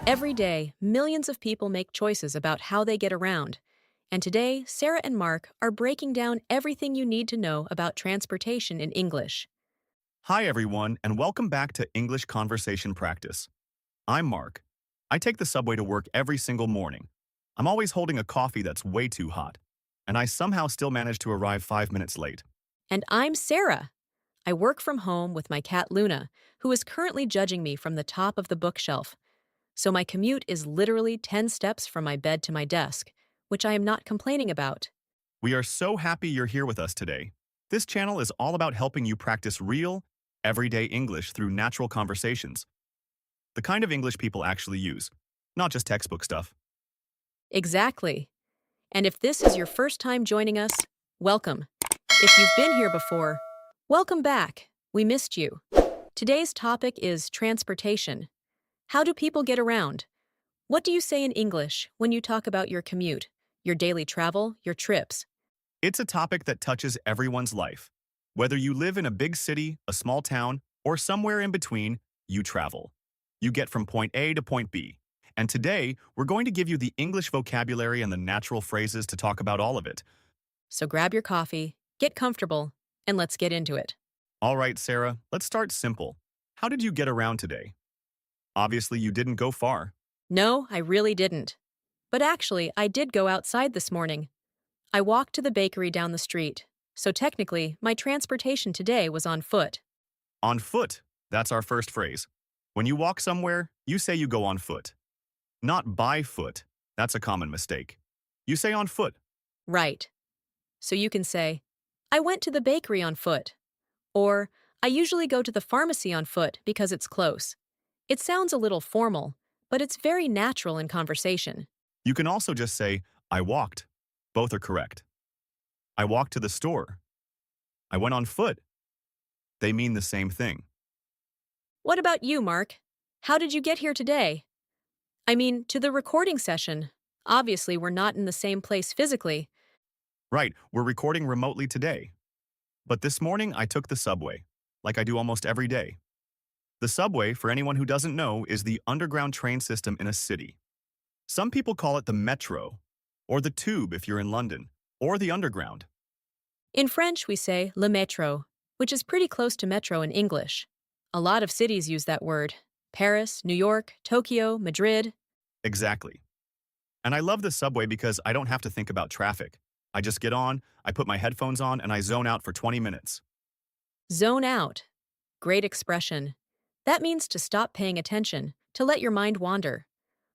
Every day, millions of people make choices about how they get around. And today, Sarah and Mark are breaking down everything you need to know about transportation in English. Hi, everyone, and welcome back to English Conversation Practice. I'm Mark. I take the subway to work every single morning. I'm always holding a coffee that's way too hot, and I somehow still manage to arrive 5 minutes late. And I'm Sarah. I work from home with my cat Luna, who is currently judging me from the top of the bookshelf. So my commute is literally 10 steps from my bed to my desk, which I am not complaining about. We are so happy you're here with us today. This channel is all about helping you practice real, everyday English through natural conversations, the kind of English people actually use, not just textbook stuff. Exactly. And if this is your first time joining us, welcome. If you've been here before, welcome back. We missed you. Today's topic is transportation. How do people get around? What do you say in English when you talk about your commute, your daily travel, your trips? It's a topic that touches everyone's life. Whether you live in a big city, a small town, or somewhere in between, you travel. You get from point A to point B. And today, we're going to give you the English vocabulary and the natural phrases to talk about all of it. So grab your coffee, get comfortable, and let's get into it. All right, Sarah, let's start simple. How did you get around today? Obviously, you didn't go far. No, I really didn't. But actually, I did go outside this morning. I walked to the bakery down the street, so technically, my transportation today was on foot. On foot, that's our first phrase. When you walk somewhere, you say you go on foot. Not by foot. That's a common mistake. You say on foot. Right. So you can say, I went to the bakery on foot. Or, I usually go to the pharmacy on foot because it's close. It sounds a little formal, but it's very natural in conversation. You can also just say, I walked. Both are correct. I walked to the store. I went on foot. They mean the same thing. What about you, Mark? How did you get here today? I mean, to the recording session. Obviously, we're not in the same place physically. Right, we're recording remotely today. But this morning, I took the subway, like I do almost every day. The subway, for anyone who doesn't know, is the underground train system in a city. Some people call it the metro, or the tube if you're in London, or the underground. In French, we say le métro, which is pretty close to metro in English. A lot of cities use that word. Paris, New York, Tokyo, Madrid. Exactly. And I love the subway because I don't have to think about traffic. I just get on, I put my headphones on, and I zone out for 20 minutes. Zone out. Great expression. That means to stop paying attention, to let your mind wander.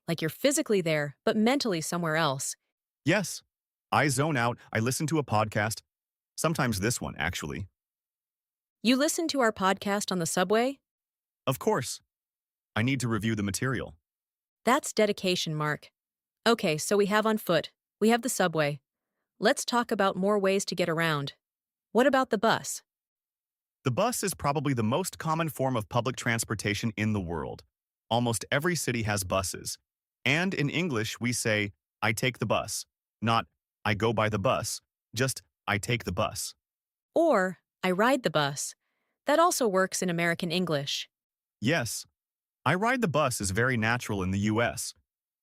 Like you're physically there, but mentally somewhere else. Yes, I zone out, I listen to a podcast, sometimes this one, actually. You listen to our podcast on the subway? Of course, I need to review the material. That's dedication, Mark. Okay, so we have on foot. We have the subway. Let's talk about more ways to get around. What about the bus? The bus is probably the most common form of public transportation in the world. Almost every city has buses. And in English, we say, I take the bus, not I go by the bus, just I take the bus. Or, I ride the bus. That also works in American English. Yes, I ride the bus is very natural in the US.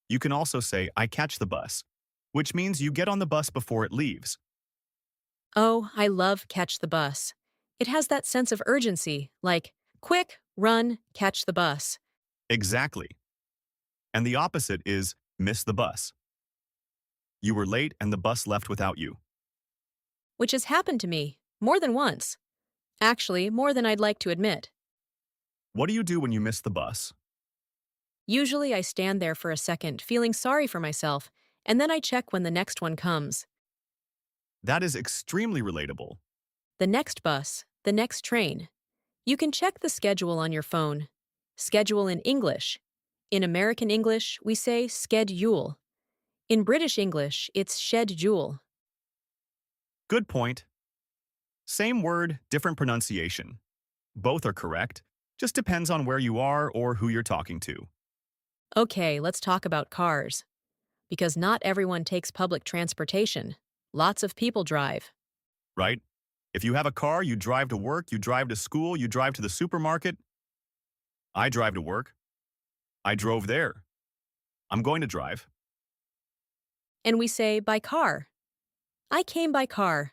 You can also say I catch the bus, which means you get on the bus before it leaves. Oh, I love catch the bus. It has that sense of urgency, like, quick, run, catch the bus. Exactly. And the opposite is miss the bus. You were late and the bus left without you. Which has happened to me, more than once. Actually, more than I'd like to admit. What do you do when you miss the bus? Usually I stand there for a second, feeling sorry for myself, and then I check when the next one comes. That is extremely relatable. The next bus, the next train. You can check the schedule on your phone. Schedule in English. In American English, we say schedule. In British English, it's schedule. Good point. Same word, different pronunciation. Both are correct, just depends on where you are or who you're talking to. Okay, let's talk about cars. Because not everyone takes public transportation. Lots of people drive. Right? If you have a car, you drive to work, you drive to school, you drive to the supermarket. I drive to work. I drove there. I'm going to drive. And we say by car. I came by car.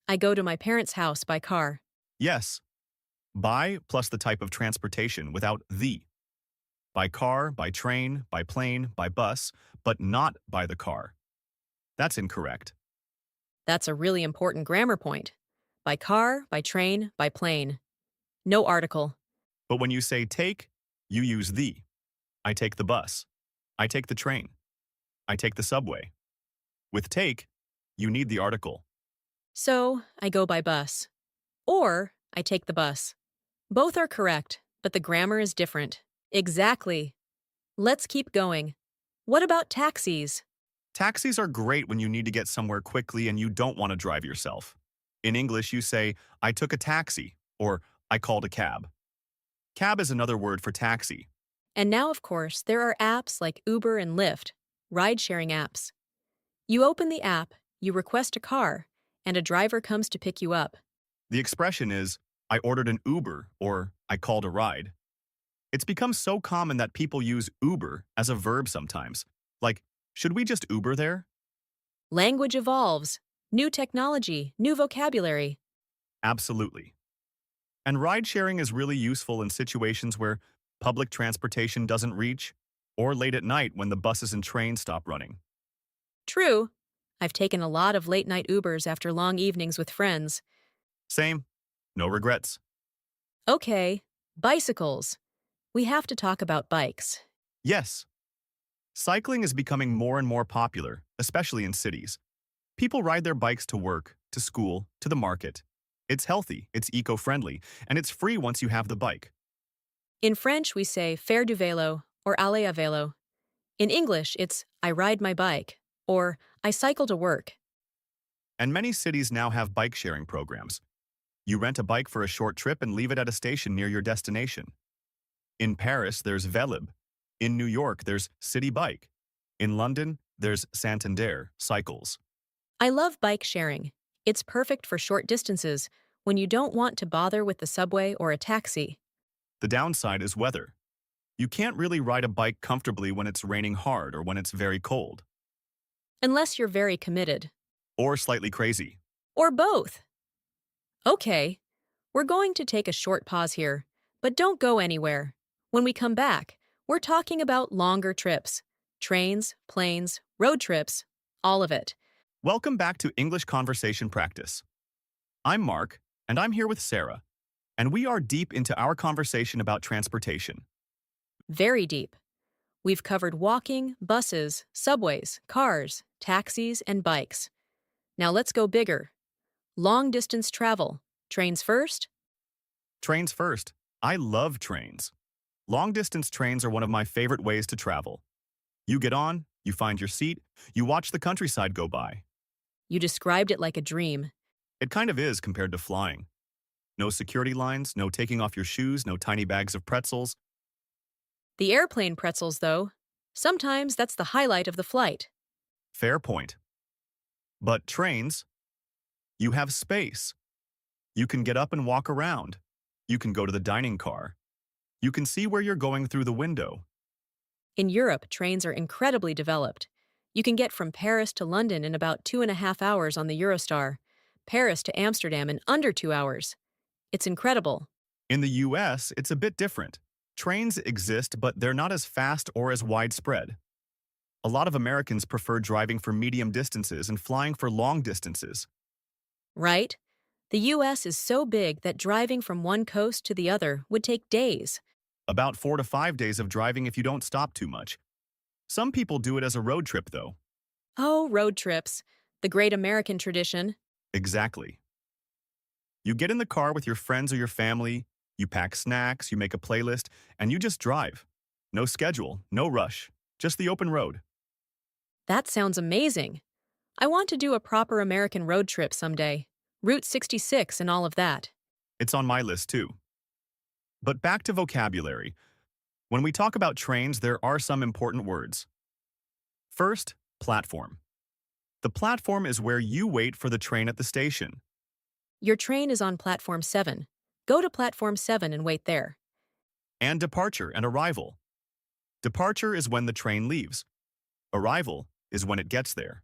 I go to my parents' house by car. Yes. By plus the type of transportation without the. By car, by train, by plane, by bus, but not by the car. That's incorrect. That's a really important grammar point. By car, by train, by plane. No article. But when you say take, you use the. I take the bus. I take the train. I take the subway. With take, you need the article. So, I go by bus. Or, I take the bus. Both are correct, but the grammar is different. Exactly. Let's keep going. What about taxis? Taxis are great when you need to get somewhere quickly and you don't want to drive yourself. In English, you say, I took a taxi, or I called a cab. Cab is another word for taxi. And now, of course, there are apps like Uber and Lyft, ride-sharing apps. You open the app, you request a car, and a driver comes to pick you up. The expression is, I ordered an Uber, or I called a ride. It's become so common that people use Uber as a verb sometimes. Like, should we just Uber there? Language evolves. New technology, new vocabulary. Absolutely. And ride sharing is really useful in situations where public transportation doesn't reach, or late at night when the buses and trains stop running. True. I've taken a lot of late-night Ubers after long evenings with friends. Same. No regrets. Okay, bicycles. We have to talk about bikes. Yes. Cycling is becoming more and more popular, especially in cities. People ride their bikes to work, to school, to the market. It's healthy, it's eco-friendly, and it's free once you have the bike. In French, we say faire du vélo or aller à vélo. In English, it's I ride my bike or I cycle to work. And many cities now have bike-sharing programs. You rent a bike for a short trip and leave it at a station near your destination. In Paris, there's Velib. In New York, there's City Bike. In London, there's Santander Cycles. I love bike sharing. It's perfect for short distances when you don't want to bother with the subway or a taxi. The downside is weather. You can't really ride a bike comfortably when it's raining hard or when it's very cold. Unless you're very committed. Or slightly crazy. Or both. Okay, we're going to take a short pause here, but don't go anywhere. When we come back, we're talking about longer trips. Trains, planes, road trips, all of it. Welcome back to English Conversation Practice. I'm Mark, and I'm here with Sarah, and we are deep into our conversation about transportation. Very deep. We've covered walking, buses, subways, cars, taxis, and bikes. Now let's go bigger. Long-distance travel. Trains first? Trains first. I love trains. Long-distance trains are one of my favorite ways to travel. You get on, you find your seat, you watch the countryside go by. You described it like a dream. It kind of is compared to flying. No security lines, no taking off your shoes, no tiny bags of pretzels. The airplane pretzels, though, sometimes that's the highlight of the flight. Fair point. But trains, you have space. You can get up and walk around. You can go to the dining car. You can see where you're going through the window. In Europe, trains are incredibly developed. You can get from Paris to London in about 2.5 hours on the Eurostar, Paris to Amsterdam in under 2 hours. It's incredible. In the US, it's a bit different. Trains exist, but they're not as fast or as widespread. A lot of Americans prefer driving for medium distances and flying for long distances. Right? The US is so big that driving from one coast to the other would take days. About 4 to 5 days of driving if you don't stop too much. Some people do it as a road trip, though. Oh, road trips. The great American tradition. Exactly. You get in the car with your friends or your family, you pack snacks, you make a playlist, and you just drive. No schedule, no rush, just the open road. That sounds amazing. I want to do a proper American road trip someday. Route 66 and all of that. It's on my list, too. But back to vocabulary. When we talk about trains, there are some important words. First, platform. The platform is where you wait for the train at the station. Your train is on platform 7. Go to platform 7 and wait there. And departure and arrival. Departure is when the train leaves. Arrival is when it gets there.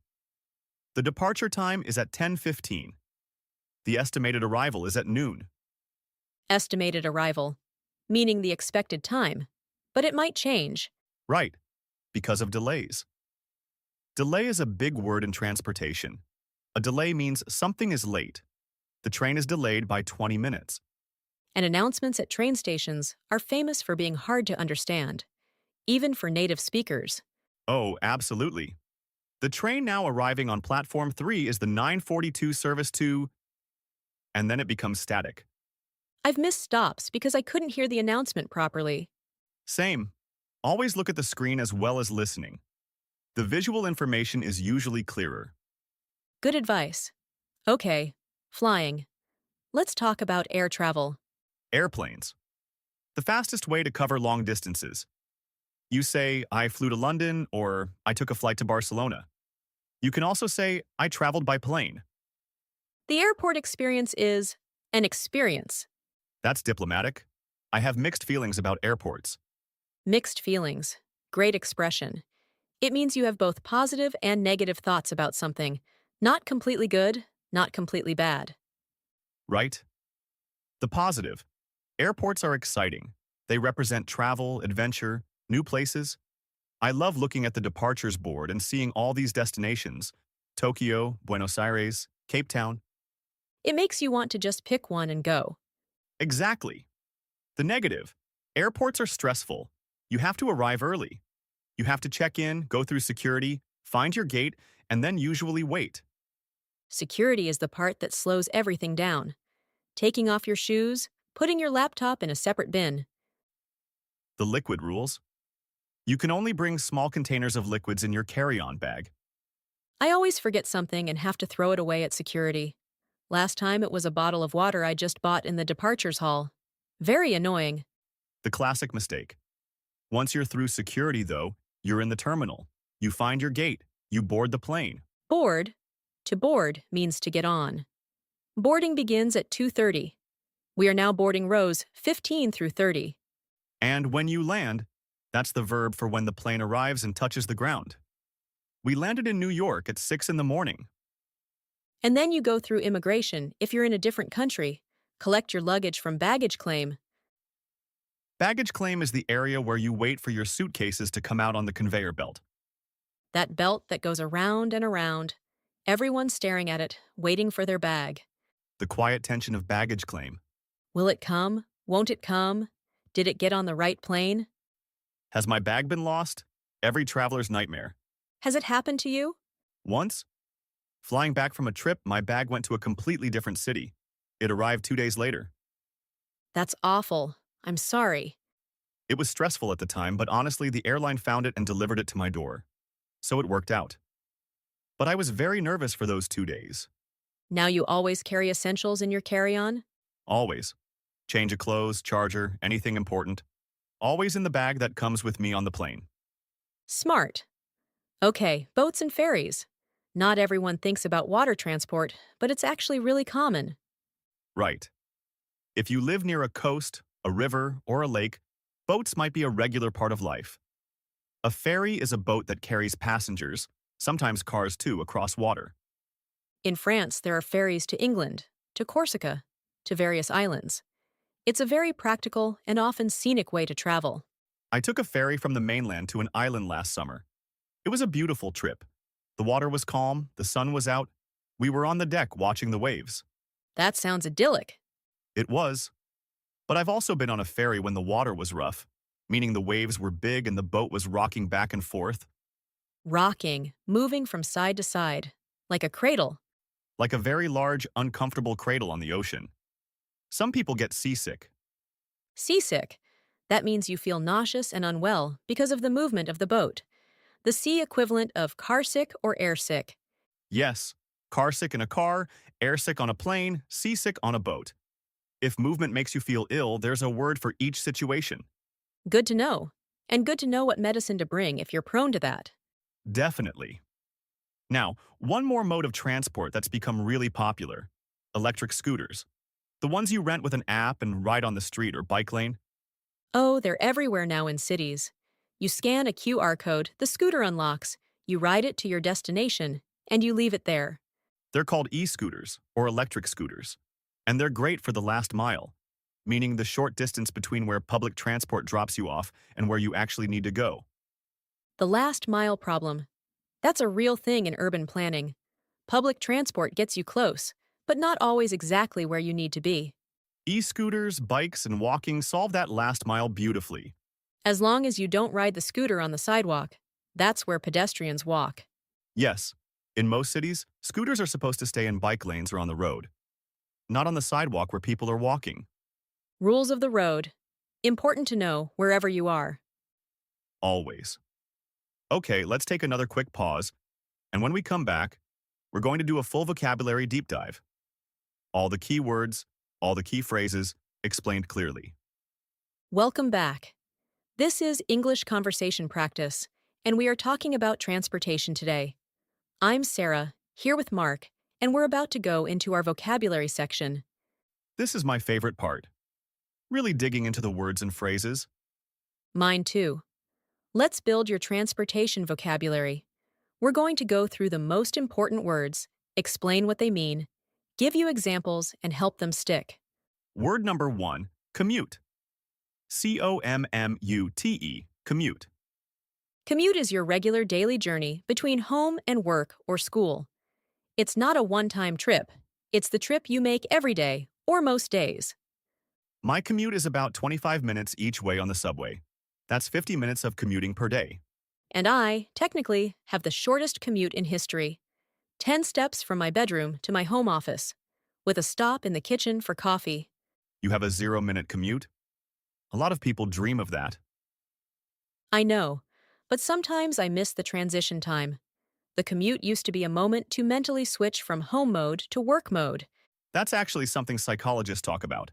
The departure time is at 10:15. The estimated arrival is at noon. Estimated arrival, meaning the expected time, but it might change. Right, because of delays. Delay is a big word in transportation. A delay means something is late. The train is delayed by 20 minutes. And announcements at train stations are famous for being hard to understand, even for native speakers. Oh, absolutely. The train now arriving on platform 3 is the 9:42 service to, and then it becomes static. I've missed stops because I couldn't hear the announcement properly. Same. Always look at the screen as well as listening. The visual information is usually clearer. Good advice. Okay, flying. Let's talk about air travel. Airplanes. The fastest way to cover long distances. You say, I flew to London, or I took a flight to Barcelona. You can also say, I traveled by plane. The airport experience is an experience. That's diplomatic. I have mixed feelings about airports. Mixed feelings. Great expression. It means you have both positive and negative thoughts about something. Not completely good, not completely bad. Right? The positive. Airports are exciting. They represent travel, adventure, new places. I love looking at the departures board and seeing all these destinations: Tokyo, Buenos Aires, Cape Town. It makes you want to just pick one and go. Exactly. The negative. Airports are stressful. You have to arrive early. You have to check in, go through security, find your gate, and then usually wait. Security is the part that slows everything down. Taking off your shoes, putting your laptop in a separate bin. The liquid rules. You can only bring small containers of liquids in your carry-on bag. I always forget something and have to throw it away at security. Last time it was a bottle of water I just bought in the departures hall. Very annoying. The classic mistake. Once you're through security, though, you're in the terminal. You find your gate. You board the plane. Board. To board means to get on. Boarding begins at 2:30. We are now boarding rows 15 through 30. And when you land, that's the verb for when the plane arrives and touches the ground. We landed in New York at 6 in the morning. And then you go through immigration if you're in a different country. Collect your luggage from baggage claim. Baggage claim is the area where you wait for your suitcases to come out on the conveyor belt. That belt that goes around and around. Everyone's staring at it, waiting for their bag. The quiet tension of baggage claim. Will it come? Won't it come? Did it get on the right plane? Has my bag been lost? Every traveler's nightmare. Has it happened to you? Once, flying back from a trip, my bag went to a completely different city. It arrived 2 days later. That's awful. I'm sorry. It was stressful at the time, but honestly, the airline found it and delivered it to my door. So it worked out. But I was very nervous for those 2 days. Now you always carry essentials in your carry-on? Always. Change of clothes, charger, anything important. Always in the bag that comes with me on the plane. Smart. Okay, boats and ferries. Not everyone thinks about water transport, but it's actually really common. Right. If you live near a coast, a river, or a lake, boats might be a regular part of life. A ferry is a boat that carries passengers, sometimes cars too, across water. In France, there are ferries to England, to Corsica, to various islands. It's a very practical and often scenic way to travel. I took a ferry from the mainland to an island last summer. It was a beautiful trip. The water was calm, the sun was out. We were on the deck watching the waves. That sounds idyllic. It was. But I've also been on a ferry when the water was rough, meaning the waves were big and the boat was rocking back and forth. Rocking, moving from side to side, like a cradle. Like a very large, uncomfortable cradle on the ocean. Some people get seasick. Seasick. That means you feel nauseous and unwell because of the movement of the boat. The sea equivalent of carsick or airsick. Yes, carsick in a car, airsick on a plane, seasick on a boat. If movement makes you feel ill, there's a word for each situation. Good to know. And good to know what medicine to bring if you're prone to that. Definitely. Now, one more mode of transport that's become really popular: electric scooters. The ones you rent with an app and ride on the street or bike lane. Oh, they're everywhere now in cities. You scan a QR code, the scooter unlocks, you ride it to your destination, and you leave it there. They're called e-scooters or electric scooters, and they're great for the last mile, meaning the short distance between where public transport drops you off and where you actually need to go. The last mile problem. That's a real thing in urban planning. Public transport gets you close, but not always exactly where you need to be. E-scooters, bikes, and walking solve that last mile beautifully. As long as you don't ride the scooter on the sidewalk, that's where pedestrians walk. Yes, in most cities, scooters are supposed to stay in bike lanes or on the road, not on the sidewalk where people are walking. Rules of the road. Important to know wherever you are. Always. Okay, let's take another quick pause, and when we come back, we're going to do a full vocabulary deep dive. All the key words, all the key phrases, explained clearly. Welcome back. This is English Conversation Practice, and we are talking about transportation today. I'm Sarah, here with Mark, and we're about to go into our vocabulary section. This is my favorite part. Really digging into the words and phrases. Mine too. Let's build your transportation vocabulary. We're going to go through the most important words, explain what they mean, give you examples, and help them stick. Word number 1, commute. C-O-M-M-U-T-E, commute. Commute is your regular daily journey between home and work or school. It's not a one-time trip. It's the trip you make every day or most days. My commute is about 25 minutes each way on the subway. That's 50 minutes of commuting per day. And I, technically, have the shortest commute in history. 10 steps from my bedroom to my home office, with a stop in the kitchen for coffee. You have a 0-minute commute? A lot of people dream of that. I know, but sometimes I miss the transition time. The commute used to be a moment to mentally switch from home mode to work mode. That's actually something psychologists talk about.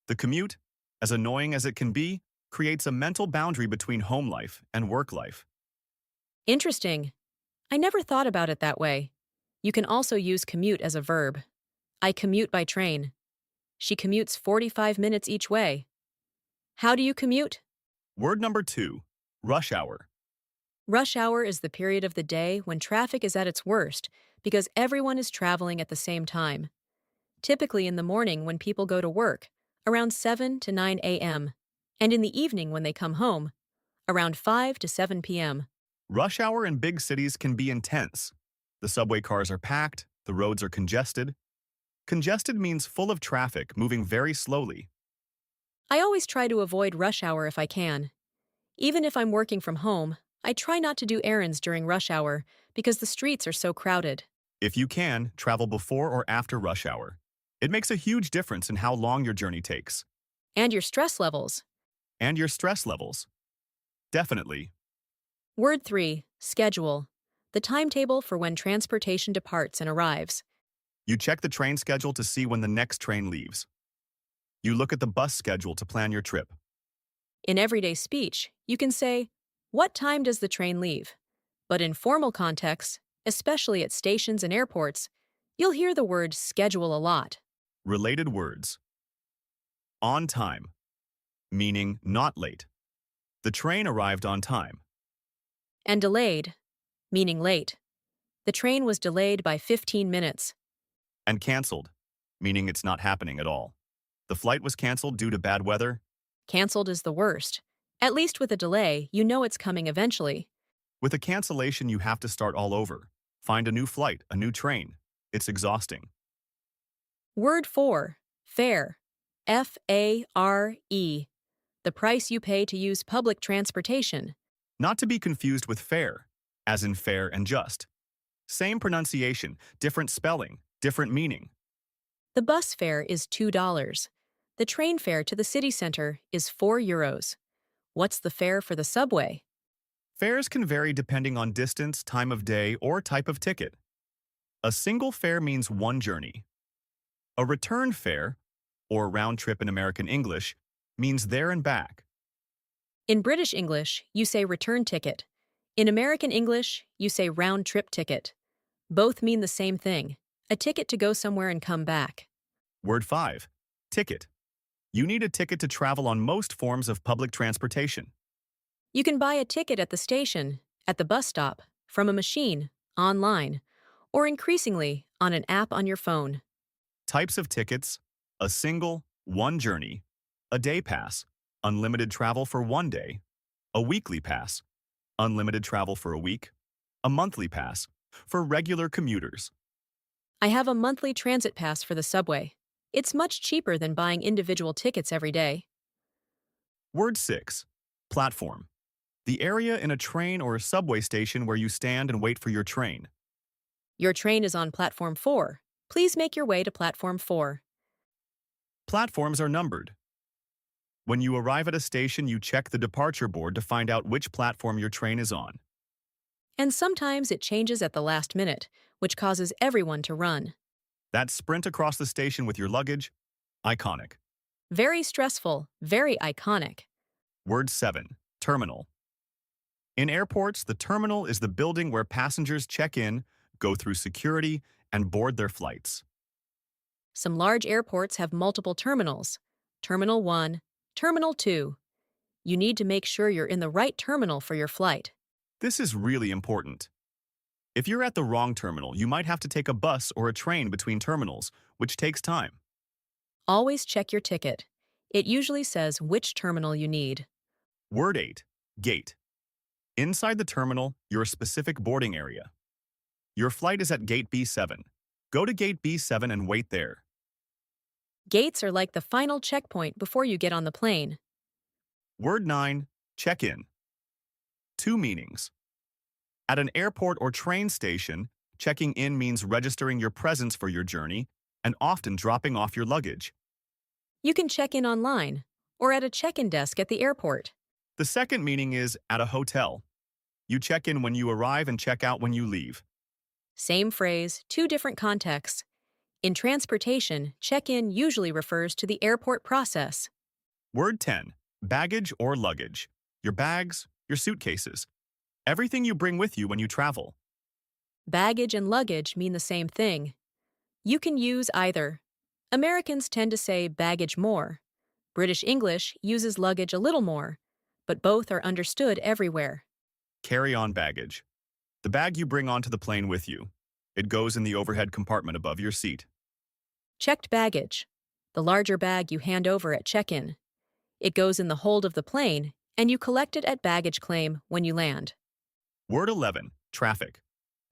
The commute, as annoying as it can be, creates a mental boundary between home life and work life. Interesting. I never thought about it that way. You can also use commute as a verb. I commute by train. She commutes 45 minutes each way. How do you commute? Word number 2, rush hour. Rush hour is the period of the day when traffic is at its worst because everyone is traveling at the same time. Typically in the morning when people go to work, around 7 to 9 a.m., and in the evening when they come home, around 5 to 7 p.m. Rush hour in big cities can be intense. The subway cars are packed, the roads are congested. Congested means full of traffic, moving very slowly. I always try to avoid rush hour if I can. Even if I'm working from home, I try not to do errands during rush hour because the streets are so crowded. If you can, travel before or after rush hour. It makes a huge difference in how long your journey takes. And your stress levels. And your stress levels. Definitely. Word 3, schedule. The timetable for when transportation departs and arrives. You check the train schedule to see when the next train leaves. You look at the bus schedule to plan your trip. In everyday speech, you can say, "What time does the train leave?" But in formal contexts, especially at stations and airports, you'll hear the word schedule a lot. Related words. On time, meaning not late. The train arrived on time. And delayed, meaning late. The train was delayed by 15 minutes. And canceled, meaning it's not happening at all. The flight was canceled due to bad weather. Canceled is the worst. At least with a delay, you know it's coming eventually. With a cancellation, you have to start all over. Find a new flight, a new train. It's exhausting. Word 4, fare. F-A-R-E. The price you pay to use public transportation. Not to be confused with fare, as in fair and just. Same pronunciation, different spelling, different meaning. The bus fare is $2. The train fare to the city center is €4. What's the fare for the subway? Fares can vary depending on distance, time of day, or type of ticket. A single fare means one journey. A return fare, or round trip in American English, means there and back. In British English, you say return ticket. In American English, you say round trip ticket. Both mean the same thing, a ticket to go somewhere and come back. Word 5, ticket. You need a ticket to travel on most forms of public transportation. You can buy a ticket at the station, at the bus stop, from a machine, online, or increasingly on an app on your phone. Types of tickets: a single, one journey, a day pass, unlimited travel for one day, a weekly pass, unlimited travel for a week, a monthly pass, for regular commuters. I have a monthly transit pass for the subway. It's much cheaper than buying individual tickets every day. Word 6. Platform. The area in a train or a subway station where you stand and wait for your train. Your train is on platform 4. Please make your way to platform 4. Platforms are numbered. When you arrive at a station, you check the departure board to find out which platform your train is on. And sometimes it changes at the last minute, which causes everyone to run. That sprint across the station with your luggage? Iconic. Very stressful, very iconic. Word 7. Terminal. In airports, the terminal is the building where passengers check in, go through security, and board their flights. Some large airports have multiple terminals. Terminal 1, Terminal 2. You need to make sure you're in the right terminal for your flight. This is really important. If you're at the wrong terminal, you might have to take a bus or a train between terminals, which takes time. Always check your ticket. It usually says which terminal you need. Word 8. Gate. Inside the terminal, your specific boarding area. Your flight is at Gate B7. Go to Gate B7 and wait there. Gates are like the final checkpoint before you get on the plane. Word 9. Check-in. Two meanings. At an airport or train station, checking in means registering your presence for your journey and often dropping off your luggage. You can check in online or at a check-in desk at the airport. The second meaning is at a hotel. You check in when you arrive and check out when you leave. Same phrase, two different contexts. In transportation, check-in usually refers to the airport process. Word 10. Baggage or luggage. Your bags, your suitcases. Everything you bring with you when you travel. Baggage and luggage mean the same thing. You can use either. Americans tend to say baggage more. British English uses luggage a little more, but both are understood everywhere. Carry-on baggage. The bag you bring onto the plane with you. It goes in the overhead compartment above your seat. Checked baggage. The larger bag you hand over at check-in. It goes in the hold of the plane, and you collect it at baggage claim when you land. Word 11. Traffic.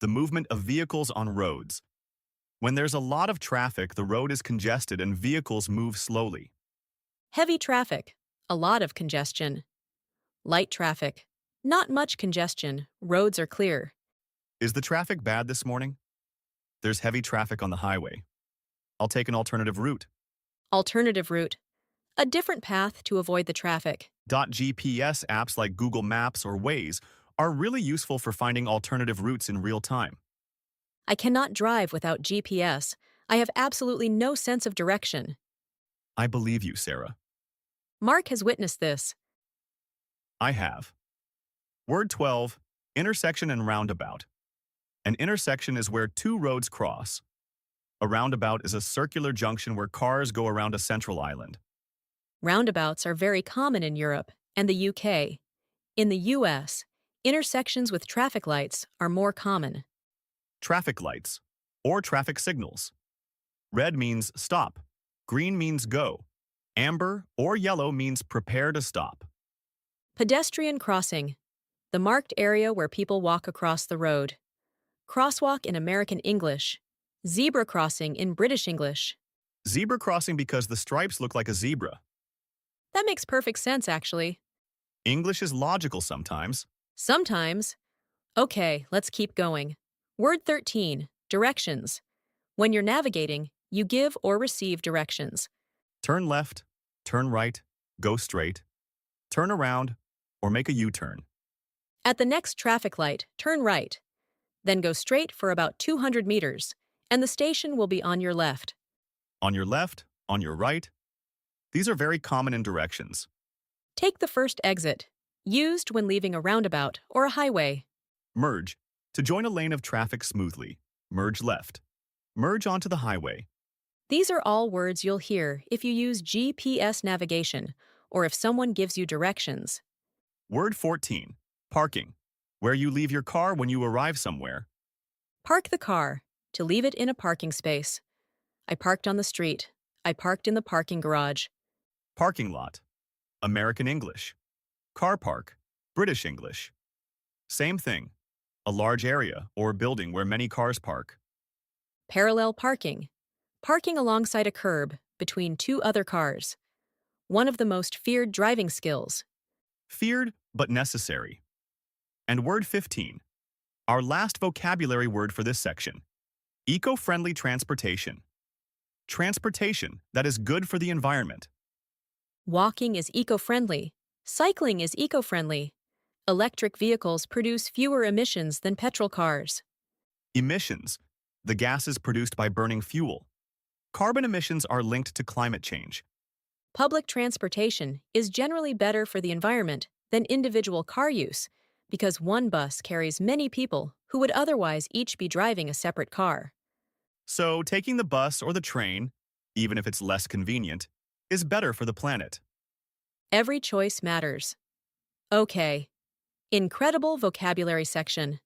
The movement of vehicles on roads. When there's a lot of traffic, the road is congested and vehicles move slowly. Heavy traffic. A lot of congestion. Light traffic. Not much congestion. Roads are clear. Is the traffic bad this morning? There's heavy traffic on the highway. I'll take an alternative route. Alternative route. A different path to avoid the traffic. .gps apps like Google Maps or Waze are really useful for finding alternative routes in real time. I cannot drive without GPS. I have absolutely no sense of direction. I believe you, Sarah. Mark has witnessed this. I have. Word 12. Intersection and roundabout. An intersection is where two roads cross. A roundabout is a circular junction where cars go around a central island. Roundabouts are very common in Europe and the UK. In the US, intersections with traffic lights are more common. Traffic lights, or traffic signals. Red means stop. Green means go. Amber or yellow means prepare to stop. Pedestrian crossing. The marked area where people walk across the road. Crosswalk in American English. Zebra crossing in British English. Zebra crossing because the stripes look like a zebra. That makes perfect sense, actually. English is logical sometimes. Sometimes. Okay, let's keep going. Word 13. Directions. When you're navigating, you give or receive directions. Turn left, turn right, go straight, turn around, or make a U-turn. At the next traffic light, turn right. Then go straight for about 200 meters, and the station will be on your left. On your left, on your right. These are very common in directions. Take the first exit, used when leaving a roundabout or a highway. Merge. To join a lane of traffic smoothly, merge left. Merge onto the highway. These are all words you'll hear if you use GPS navigation or if someone gives you directions. Word 14. Parking. Where you leave your car when you arrive somewhere. Park the car. To leave it in a parking space. I parked on the street. I parked in the parking garage. Parking lot. American English. Car park. British English. Same thing. A large area or building where many cars park. Parallel parking. Parking alongside a curb between two other cars. One of the most feared driving skills. Feared but necessary. And word 15. Our last vocabulary word for this section. Eco-friendly transportation. Transportation that is good for the environment. Walking is eco-friendly. Cycling is eco-friendly. Electric vehicles produce fewer emissions than petrol cars. Emissions. The gases produced by burning fuel. Carbon emissions are linked to climate change. Public transportation is generally better for the environment than individual car use because one bus carries many people who would otherwise each be driving a separate car. So taking the bus or the train, even if it's less convenient, is better for the planet. Every choice matters. Okay. Incredible vocabulary section.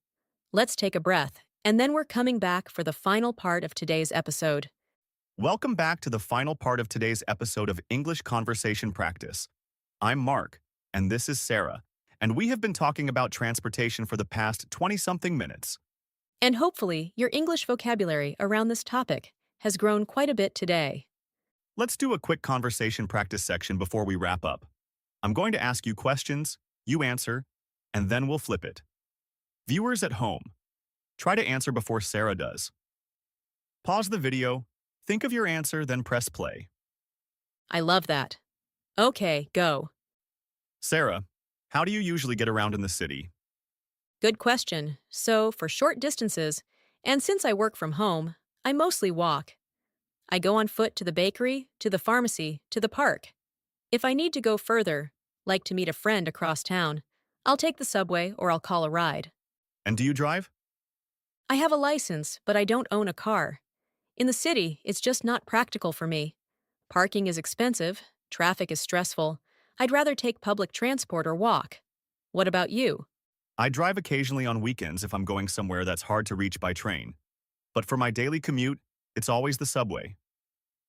Let's take a breath, and then we're coming back for the final part of today's episode. Welcome back to the final part of today's episode of English Conversation Practice. I'm Mark, and this is Sarah, and we have been talking about transportation for the past 20-something minutes. And hopefully, your English vocabulary around this topic has grown quite a bit today. Let's do a quick conversation practice section before we wrap up. I'm going to ask you questions, you answer, and then we'll flip it. Viewers at home, try to answer before Sarah does. Pause the video, think of your answer, then press play. I love that. Okay, go. Sarah, how do you usually get around in the city? Good question. So, for short distances, and since I work from home, I mostly walk. I go on foot to the bakery, to the pharmacy, to the park. If I need to go further, like to meet a friend across town, I'll take the subway or I'll call a ride. And do you drive? I have a license, but I don't own a car. In the city, it's just not practical for me. Parking is expensive, traffic is stressful. I'd rather take public transport or walk. What about you? I drive occasionally on weekends if I'm going somewhere that's hard to reach by train. But for my daily commute, it's always the subway.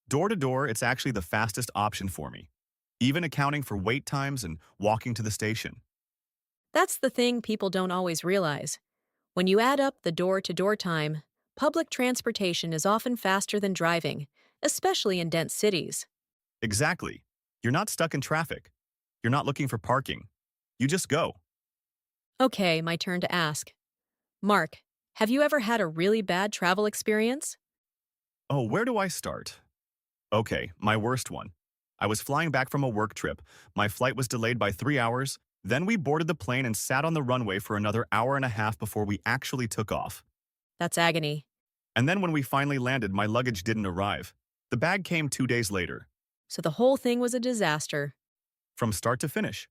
Door to door, it's actually the fastest option for me, even accounting for wait times and walking to the station. That's the thing people don't always realize. When you add up the door-to-door time, public transportation is often faster than driving, especially in dense cities. Exactly. You're not stuck in traffic. You're not looking for parking. You just go. Okay, my turn to ask. Mark, have you ever had a really bad travel experience? Oh, where do I start? Okay, my worst one. I was flying back from a work trip. My flight was delayed by 3 hours. Then we boarded the plane and sat on the runway for another hour and a half before we actually took off. That's agony. And then when we finally landed, my luggage didn't arrive. The bag came 2 days later, So the whole thing was a disaster. from start to finish.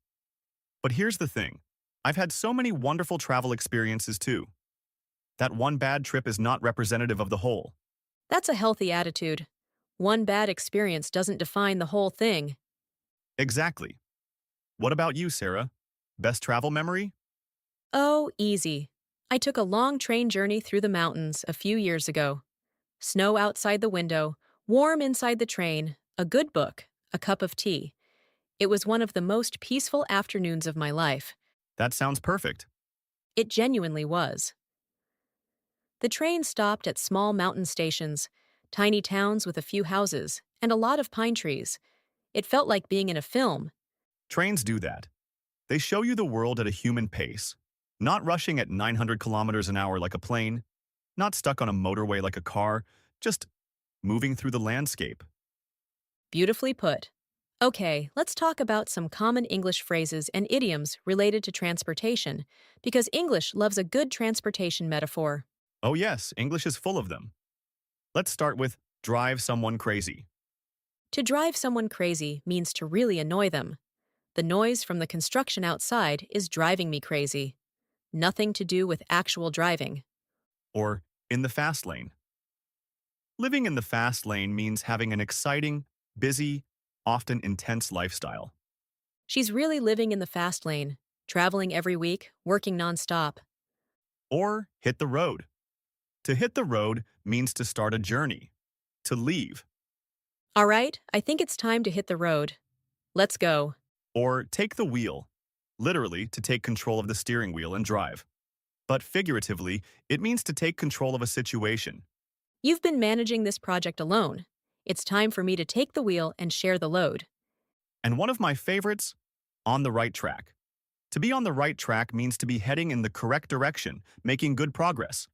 But here's the thing. I've had so many wonderful travel experiences too. That one bad trip is not representative of the whole. That's a healthy attitude. One bad experience doesn't define the whole thing. Exactly. What about you, Sarah? Best travel memory? Oh, easy. I took a long train journey through the mountains a few years ago. Snow outside the window, warm inside the train, a good book, a cup of tea. It was one of the most peaceful afternoons of my life. That sounds perfect. It genuinely was. The train stopped at small mountain stations, tiny towns with a few houses, and a lot of pine trees. It felt like being in a film. Trains do that. They show you the world at a human pace, not rushing at 900 kilometers an hour like a plane, not stuck on a motorway like a car, just moving through the landscape. Beautifully put. Okay, let's talk about some common English phrases and idioms related to transportation, because English loves a good transportation metaphor. Oh yes, English is full of them. Let's start with drive someone crazy. To drive someone crazy means to really annoy them. The noise from the construction outside is driving me crazy. Nothing to do with actual driving. Or in the fast lane. Living in the fast lane means having an exciting, busy, often intense lifestyle. She's really living in the fast lane. Traveling every week, working nonstop. Or hit the road. To hit the road means to start a journey, to leave, All right, I think it's time to hit the road. Let's go. or take the wheel, literally to take control of the steering wheel and drive. But figuratively, it means to take control of a situation. You've been managing this project alone. It's time for me to take the wheel and share the load. And one of my favorites, on the right track. To be on the right track means to be heading in the correct direction, making good progress.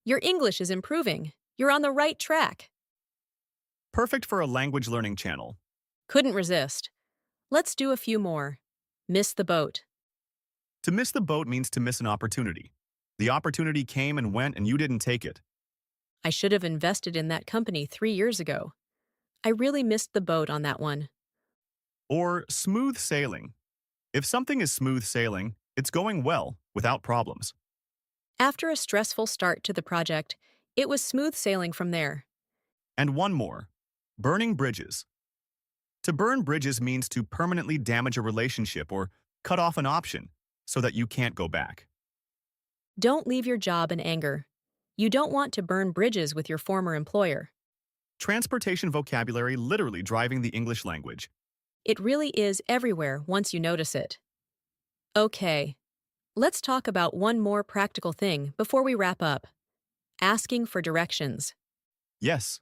Your English is improving. You're on the right track. Perfect for a language learning channel. Couldn't resist. Let's do a few more. Miss the boat. To miss the boat means to miss an opportunity. The opportunity came and went and you didn't take it. I should have invested in that company 3 years ago. I really missed the boat on that one. Or smooth sailing. If something is smooth sailing, it's going well, without problems. After a stressful start to the project, it was smooth sailing from there. And one more, burning bridges. To burn bridges means to permanently damage a relationship or cut off an option so that you can't go back. Don't leave your job in anger. You don't want to burn bridges with your former employer. Transportation vocabulary literally driving the English language. It really is everywhere once you notice it. Okay, let's talk about one more practical thing before we wrap up. Asking for directions. Yes,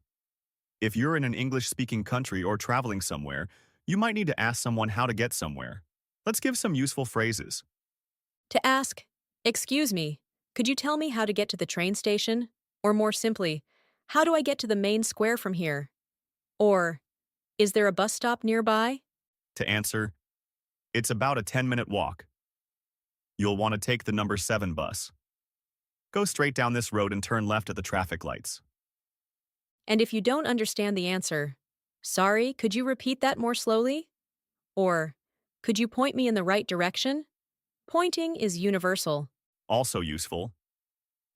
if you're in an English-speaking country or traveling somewhere, you might need to ask someone how to get somewhere. Let's give some useful phrases. To ask, "Excuse me, could you tell me how to get to the train station?" Or more simply, "How do I get to the main square from here?" Or, "Is there a bus stop nearby?" To answer, it's about a 10-minute walk. You'll want to take the number 7 bus. Go straight down this road and turn left at the traffic lights. And if you don't understand the answer, "Sorry, could you repeat that more slowly?" Or, "Could you point me in the right direction?" Pointing is universal. Also useful,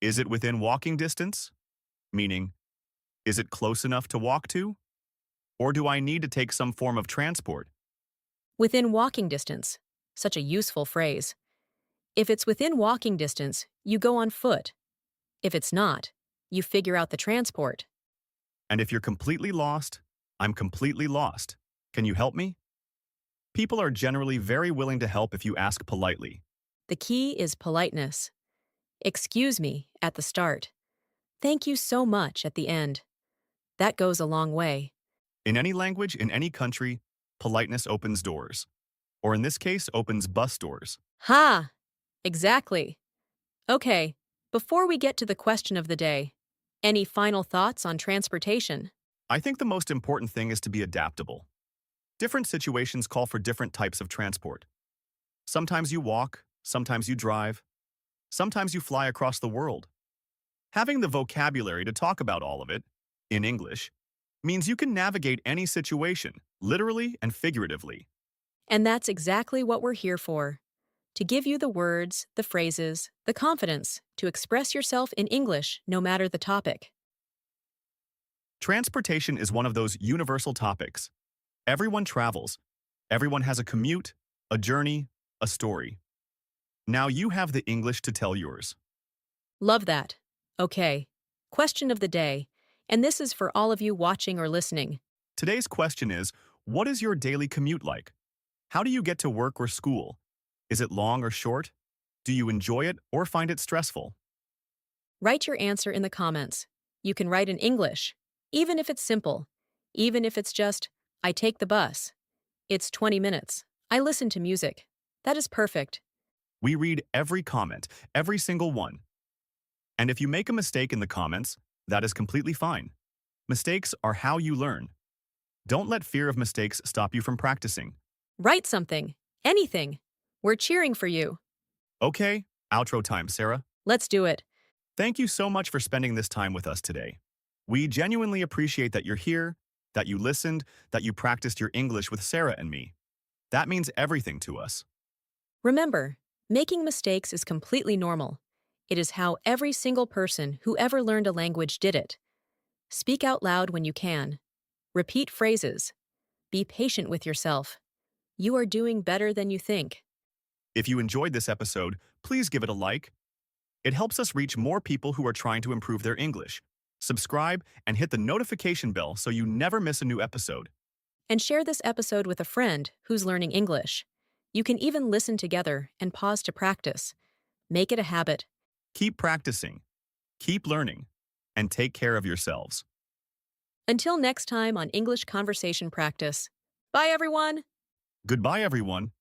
is it within walking distance? Meaning, is it close enough to walk to? Or do I need to take some form of transport? Within walking distance. Such a useful phrase. If it's within walking distance, you go on foot. If it's not, you figure out the transport. And if you're completely lost, I'm completely lost. Can you help me? People are generally very willing to help if you ask politely. The key is politeness. "Excuse me" at the start. "Thank you so much" at the end. That goes a long way. In any language, in any country, politeness opens doors. Or in this case, opens bus doors. Ha! Exactly. Okay, before we get to the question of the day, any final thoughts on transportation? I think the most important thing is to be adaptable. Different situations call for different types of transport. Sometimes you walk, sometimes you drive, sometimes you fly across the world. Having the vocabulary to talk about all of it, in English, means you can navigate any situation, literally and figuratively. And that's exactly what we're here for. To give you the words, the phrases, the confidence to express yourself in English no matter the topic. Transportation is one of those universal topics. Everyone travels. Everyone has a commute, a journey, a story. Now you have the English to tell yours. Love that. Okay. Question of the day. And this is for all of you watching or listening. Today's question is, what is your daily commute like? How do you get to work or school? Is it long or short? Do you enjoy it or find it stressful? Write your answer in the comments. You can write in English, even if it's simple, even if it's just, "I take the bus. It's 20 minutes. I listen to music." That is perfect. We read every comment, every single one. And if you make a mistake in the comments, that is completely fine. Mistakes are how you learn. Don't let fear of mistakes stop you from practicing. Write something, anything. We're cheering for you. Okay, outro time, Sarah. Let's do it. Thank you so much for spending this time with us today. We genuinely appreciate that you're here, that you listened, that you practiced your English with Sarah and me. That means everything to us. Remember, making mistakes is completely normal. It is how every single person who ever learned a language did it. Speak out loud when you can. Repeat phrases. Be patient with yourself. You are doing better than you think. If you enjoyed this episode, please give it a like. It helps us reach more people who are trying to improve their English. Subscribe and hit the notification bell so you never miss a new episode. And share this episode with a friend who's learning English. You can even listen together and pause to practice. Make it a habit. Keep practicing, keep learning, and take care of yourselves. Until next time on English Conversation Practice. Bye, everyone! Goodbye, everyone.